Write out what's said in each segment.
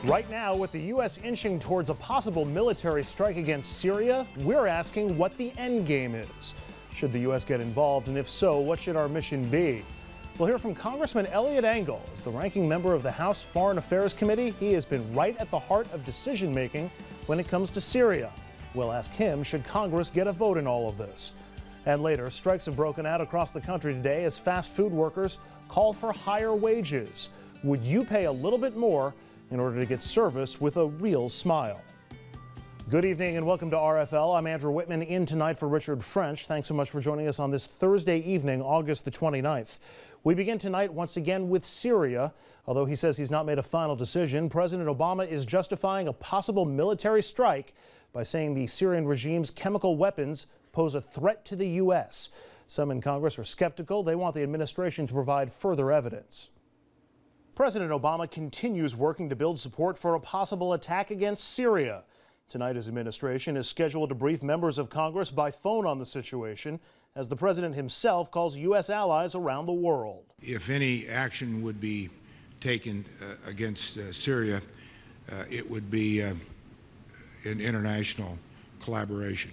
Right now, with the U.S. inching towards a possible military strike against Syria, we're asking what the end game is. Should the U.S. get involved, and if so, what should our mission be? We'll hear from Congressman Eliot Engel. As the ranking member of the House Foreign Affairs Committee, he has been right at the heart of decision-making when it comes to Syria. We'll ask him, should Congress get a vote in all of this? And later, strikes have broken out across the country today as fast food workers call for higher wages. Would you pay a little bit more in order to get service with a real smile? Good evening and welcome to RFL. I'm Andrew Whitman, in tonight for Richard French. Thanks so much for joining us on this Thursday evening, August the 29th. We begin tonight once again with Syria. Although he says he's not made a final decision, President Obama is justifying a possible military strike by saying the Syrian regime's chemical weapons pose a threat to the U.S. Some in Congress are skeptical. They want the administration to provide further evidence. President Obama continues working to build support for a possible attack against Syria. Tonight, his administration is scheduled to brief members of Congress by phone on the situation, as the president himself calls U.S. allies around the world. If any action would be taken against Syria, it would be in international collaboration.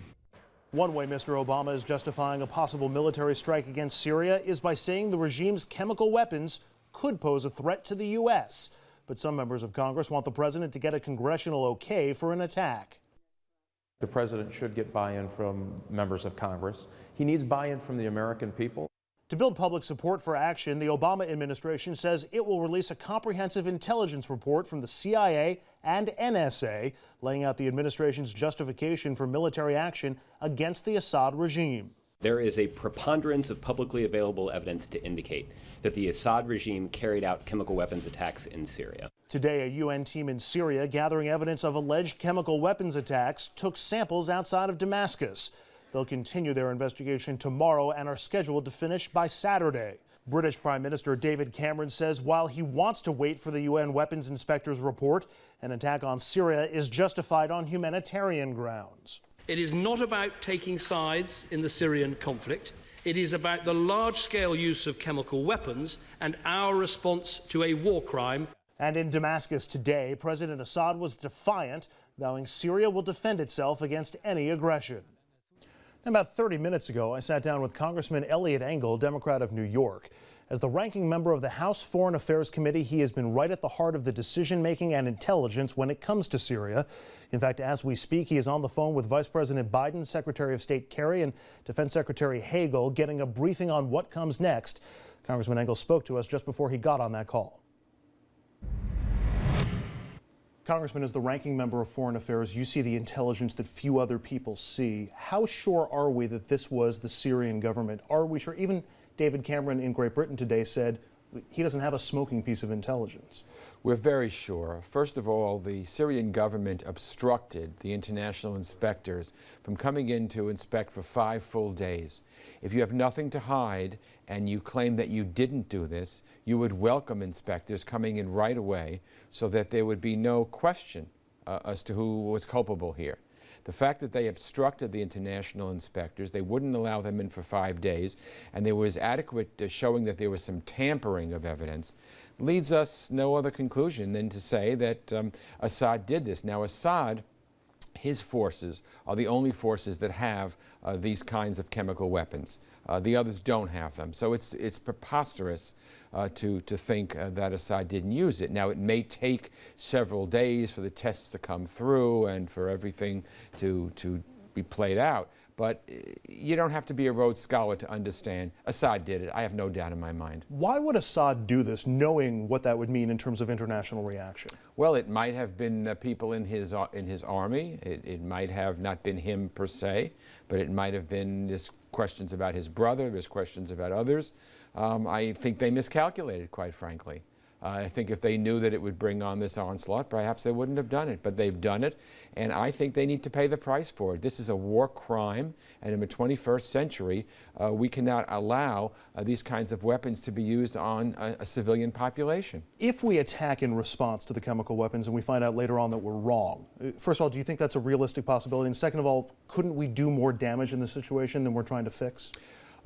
One way Mr. Obama is justifying a possible military strike against Syria is by saying the regime's chemical weapons could pose a threat to the U.S. But some members of Congress want the president to get a congressional okay for an attack. The president should get buy-in from members of Congress. He needs buy-in from the American people. To build public support for action, the Obama administration says it will release a comprehensive intelligence report from the CIA and NSA, laying out the administration's justification for military action against the Assad regime. There is a preponderance of publicly available evidence to indicate that the Assad regime carried out chemical weapons attacks in Syria. Today, a UN team in Syria gathering evidence of alleged chemical weapons attacks took samples outside of Damascus. They'll continue their investigation tomorrow and are scheduled to finish by Saturday. British Prime Minister David Cameron says while he wants to wait for the UN weapons inspector's report, an attack on Syria is justified on humanitarian grounds. It is not about taking sides in the Syrian conflict. It is about the large-scale use of chemical weapons and our response to a war crime. And in Damascus today, President Assad was defiant, vowing Syria will defend itself against any aggression. About 30 minutes ago, I sat down with Congressman Eliot Engel, Democrat of New York. As the ranking member of the House Foreign Affairs Committee, he has been right at the heart of the decision-making and intelligence when it comes to Syria. In fact, as we speak, he is on the phone with Vice President Biden, Secretary of State Kerry, and Defense Secretary Hagel, getting a briefing on what comes next. Congressman Engel spoke to us just before he got on that call. Congressman, as the ranking member of Foreign Affairs, you see the intelligence that few other people see. How sure are we that this was the Syrian government? Are we sure? Even David Cameron in Great Britain today said he doesn't have a smoking piece of intelligence. We're very sure. First of all, the Syrian government obstructed the international inspectors from coming in to inspect for 5 full days. If you have nothing to hide and you claim that you didn't do this, you would welcome inspectors coming in right away so that there would be no question as to who was culpable here. The fact that they obstructed the international inspectors, they wouldn't allow them in for 5 days, and there was adequate showing that there was some tampering of evidence, leads us no other conclusion than to say that Assad did this. Now, Assad, his forces are the only forces that have these kinds of chemical weapons. The others don't have them. So it's preposterous to think that Assad didn't use it. Now, it may take several days for the tests to come through and for everything to be played out. But you don't have to be a Rhodes Scholar to understand Assad did it. I have no doubt in my mind. Why would Assad do this, knowing what that would mean in terms of international reaction? Well, it might have been people in his army. It might have not been him per se, but it might have been this questions about his brother. There's questions about others. I think they miscalculated, quite frankly. I think if they knew that it would bring on this onslaught, perhaps they wouldn't have done it. But they've done it, and I think they need to pay the price for it. This is a war crime, and in the 21st century, we cannot allow these kinds of weapons to be used on a civilian population. If we attack in response to the chemical weapons and we find out later on that we're wrong, first of all, do you think that's a realistic possibility? And second of all, couldn't we do more damage in this situation than we're trying to fix?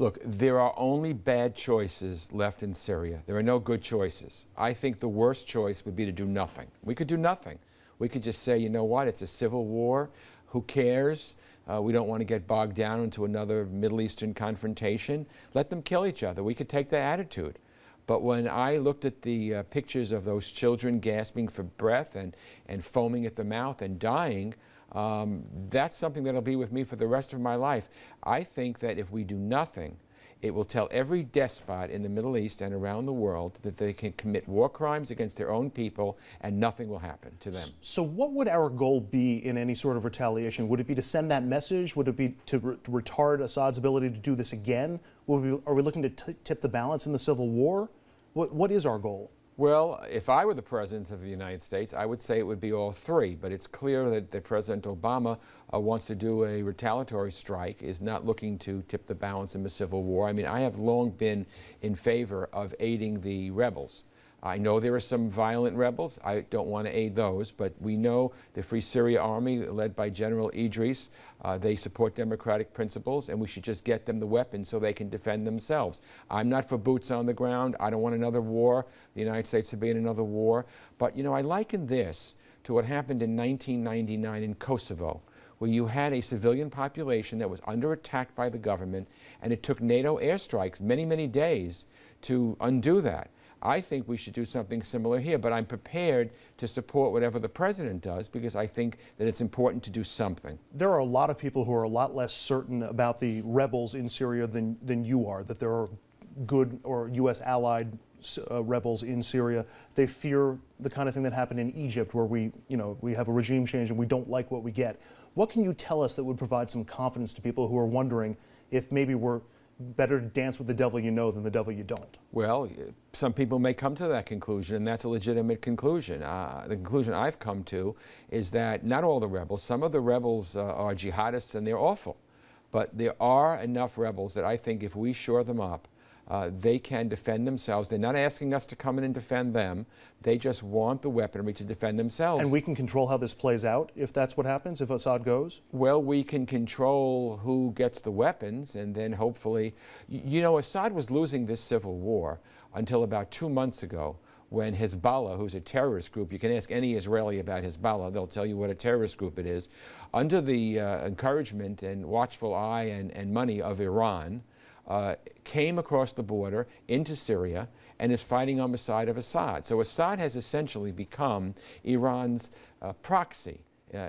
Look, there are only bad choices left in Syria. There are no good choices. I think the worst choice would be to do nothing. We could do nothing. We could just say, you know what, it's a civil war. Who cares? We don't want to get bogged down into another Middle Eastern confrontation. Let them kill each other. We could take that attitude. But when I looked at the pictures of those children gasping for breath and foaming at the mouth and dying, that's something that'll be with me for the rest of my life. I think that if we do nothing, it will tell every despot in the Middle East and around the world that they can commit war crimes against their own people and nothing will happen to them. So what would our goal be in any sort of retaliation? Would it be to send that message? Would it be to retard Assad's ability to do this again? Are we looking to tip the balance in the civil war? What is our goal? Well, if I were the President of the United States, I would say it would be all three. But it's clear that President Obama wants to do a retaliatory strike, is not looking to tip the balance in the civil war. I mean, I have long been in favor of aiding the rebels. I know there are some violent rebels. I don't want to aid those, but we know the Free Syria Army, led by General Idris, they support democratic principles, and we should just get them the weapons so they can defend themselves. I'm not for boots on the ground. I don't want another war, the United States to be in another war. But, you know, I liken this to what happened in 1999 in Kosovo, where you had a civilian population that was under attack by the government, and it took NATO airstrikes many, many days to undo that. I think we should do something similar here, but I'm prepared to support whatever the president does because I think that it's important to do something. There are a lot of people who are a lot less certain about the rebels in Syria than you are, that there are good or U.S. allied rebels in Syria. They fear the kind of thing that happened in Egypt, where we have a regime change and we don't like what we get. What can you tell us that would provide some confidence to people who are wondering if maybe we're better to dance with the devil you know than the devil you don't? Well, some people may come to that conclusion, and that's a legitimate conclusion. The conclusion I've come to is that not all the rebels, some of the rebels are jihadists and they're awful, but there are enough rebels that I think if we shore them up, they can defend themselves. They're not asking us to come in and defend them. They just want the weaponry to defend themselves. And we can control how this plays out if that's what happens, if Assad goes? Well, we can control who gets the weapons, and then hopefully, you know, Assad was losing this civil war until about 2 months ago, when Hezbollah, who's a terrorist group, you can ask any Israeli about Hezbollah, they'll tell you what a terrorist group it is, under the encouragement and watchful eye and money of Iran, came across the border into Syria and is fighting on the side of Assad. So Assad has essentially become Iran's proxy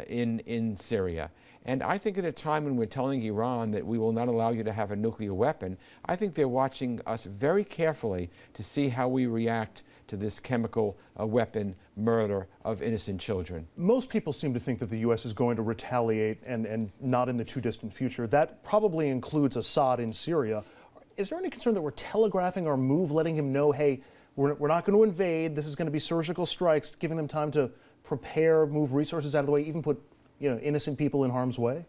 in Syria. And I think at a time when we're telling Iran that we will not allow you to have a nuclear weapon, I think they're watching us very carefully to see how we react to this chemical weapon murder of innocent children. Most people seem to think that the U.S. is going to retaliate and not in the too distant future. That probably includes Assad in Syria. Is there any concern that we're telegraphing our move, letting him know, hey, we're not going to invade, this is going to be surgical strikes, giving them time to prepare, move resources out of the way, even put innocent people in harm's way?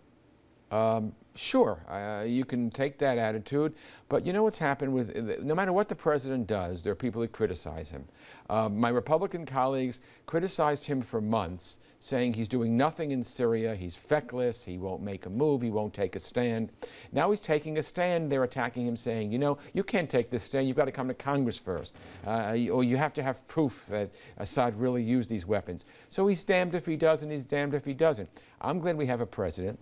Sure, you can take that attitude, but you know what's happened with, no matter what the president does, there are people that criticize him. My Republican colleagues criticized him for months, saying he's doing nothing in Syria, he's feckless, he won't make a move, he won't take a stand. Now he's taking a stand, they're attacking him, saying, you know, you can't take this stand, you've got to come to Congress first, or you have to have proof that Assad really used these weapons. So he's damned if he does and he's damned if he doesn't. I'm glad we have a president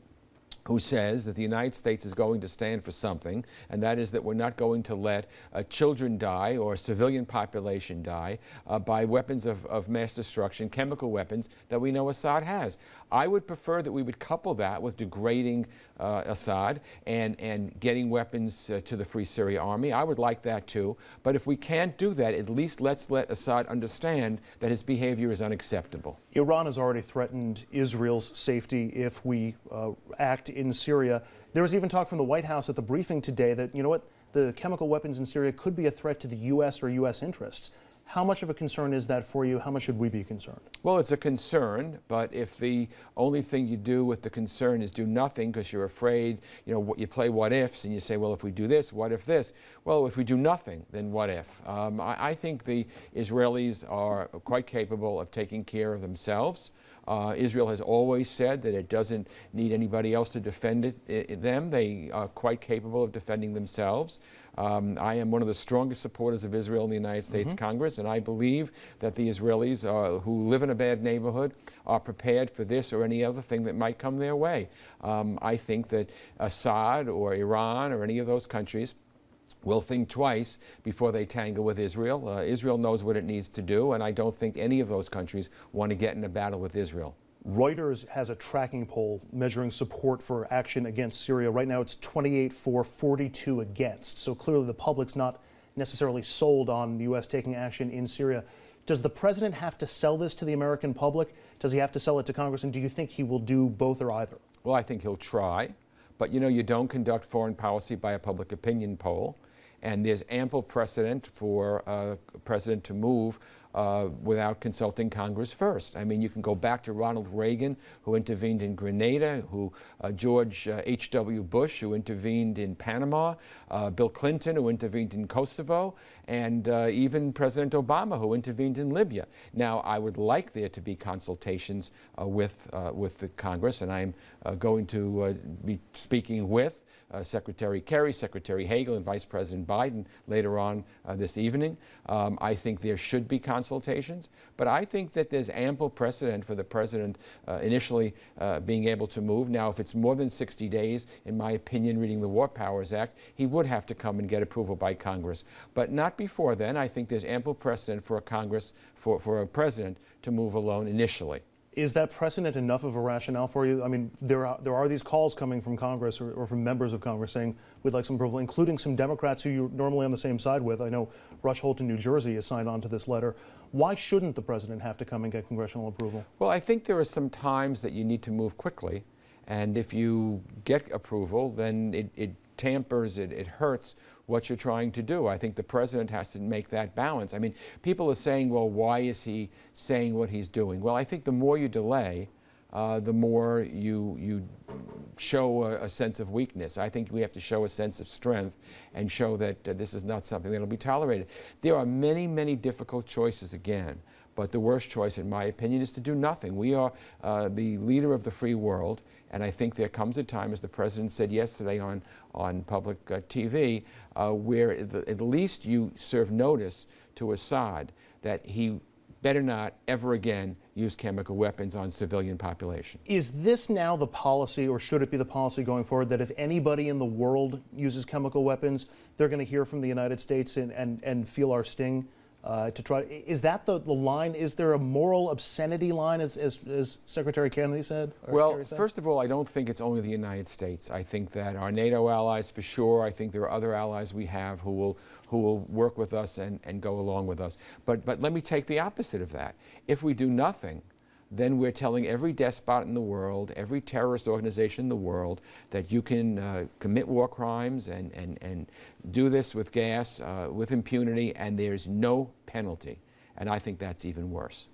who says that the United States is going to stand for something, and that is that we're not going to let children die or a civilian population die by weapons of mass destruction, chemical weapons that we know Assad has. I would prefer that we would couple that with degrading Assad and getting weapons to the Free Syria Army. I would like that too, but if we can't do that, at least let's let Assad understand that his behavior is unacceptable. Iran has already threatened Israel's safety if we act in Syria. There was even talk from the White House at the briefing today that, you know what, the chemical weapons in Syria could be a threat to the U.S. or U.S. interests. How much of a concern is that for you? How much should we be concerned? Well, it's a concern, but if the only thing you do with the concern is do nothing because you're afraid, you know, you play what ifs and you say, well, if we do this, what if this? Well, if we do nothing, then what if? I think the Israelis are quite capable of taking care of themselves. Israel has always said that it doesn't need anybody else to defend them. They are quite capable of defending themselves. I am one of the strongest supporters of Israel in the United States Congress, and I believe that the Israelis who live in a bad neighborhood are prepared for this or any other thing that might come their way. I think that Assad or Iran or any of those countries will think twice before they tangle with Israel. Israel knows what it needs to do, and I don't think any of those countries want to get in a battle with Israel. Reuters has a tracking poll measuring support for action against Syria. Right now it's 28 for, 42 against. So clearly the public's not necessarily sold on the U.S. taking action in Syria. Does the president have to sell this to the American public? Does he have to sell it to Congress? And do you think he will do both or either? Well, I think he'll try. But you don't conduct foreign policy by a public opinion poll. And there's ample precedent for a president to move without consulting Congress first. I mean, you can go back to Ronald Reagan, who intervened in Grenada, George H.W. Bush, who intervened in Panama, Bill Clinton, who intervened in Kosovo, and even President Obama, who intervened in Libya. Now, I would like there to be consultations with the Congress, and I'm going to be speaking with Secretary Kerry, Secretary Hagel, and Vice President Biden later on this evening. I think there should be consultations, but I think that there's ample precedent for the president initially being able to move. Now, if it's more than 60 days, in my opinion, reading the War Powers Act, he would have to come and get approval by Congress. But not before then. I think there's ample precedent for a Congress, for a president to move alone initially. Is that precedent enough of a rationale for you? I mean, there are these calls coming from Congress or from members of Congress saying we'd like some approval, including some Democrats who you're normally on the same side with. I know Rush Holt in New Jersey has signed on to this letter. Why shouldn't the president have to come and get congressional approval? Well, I think there are some times that you need to move quickly. And if you get approval, then it tampers, it hurts what you're trying to do. I think the president has to make that balance. I mean, people are saying, well, why is he saying what he's doing? Well, I think the more you delay, the more you show a sense of weakness. I think we have to show a sense of strength and show that this is not something that will be tolerated. There are many, many difficult choices again, but the worst choice, in my opinion, is to do nothing. We are the leader of the free world, and I think there comes a time, as the president said yesterday on public TV, where at least you serve notice to Assad that he better not ever again use chemical weapons on civilian population. Is this now the policy, or should it be the policy going forward, that if anybody in the world uses chemical weapons, they're going to hear from the United States and feel our sting? To try, is that the line? Is there a moral obscenity line, as Secretary Kennedy said? Well, first of all, I don't think it's only the United States. I think that our NATO allies, for sure. I think there are other allies we have who will work with us and go along with us. But let me take the opposite of that. If we do nothing, then we're telling every despot in the world, every terrorist organization in the world, that you can commit war crimes and do this with gas, with impunity, and there's no penalty. And I think that's even worse.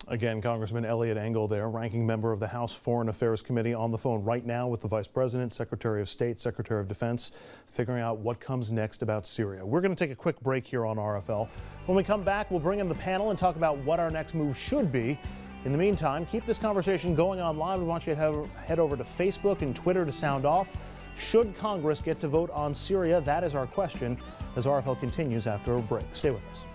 Again, Congressman Eliot Engel there, ranking member of the House Foreign Affairs Committee, on the phone right now with the Vice President, Secretary of State, Secretary of Defense, figuring out what comes next about Syria. We're going to take a quick break here on RFL. When we come back, we'll bring in the panel and talk about what our next move should be. In the meantime, keep this conversation going online. We want you to head over to Facebook and Twitter to sound off. Should Congress get to vote on Syria? That is our question as RFL continues after a break. Stay with us.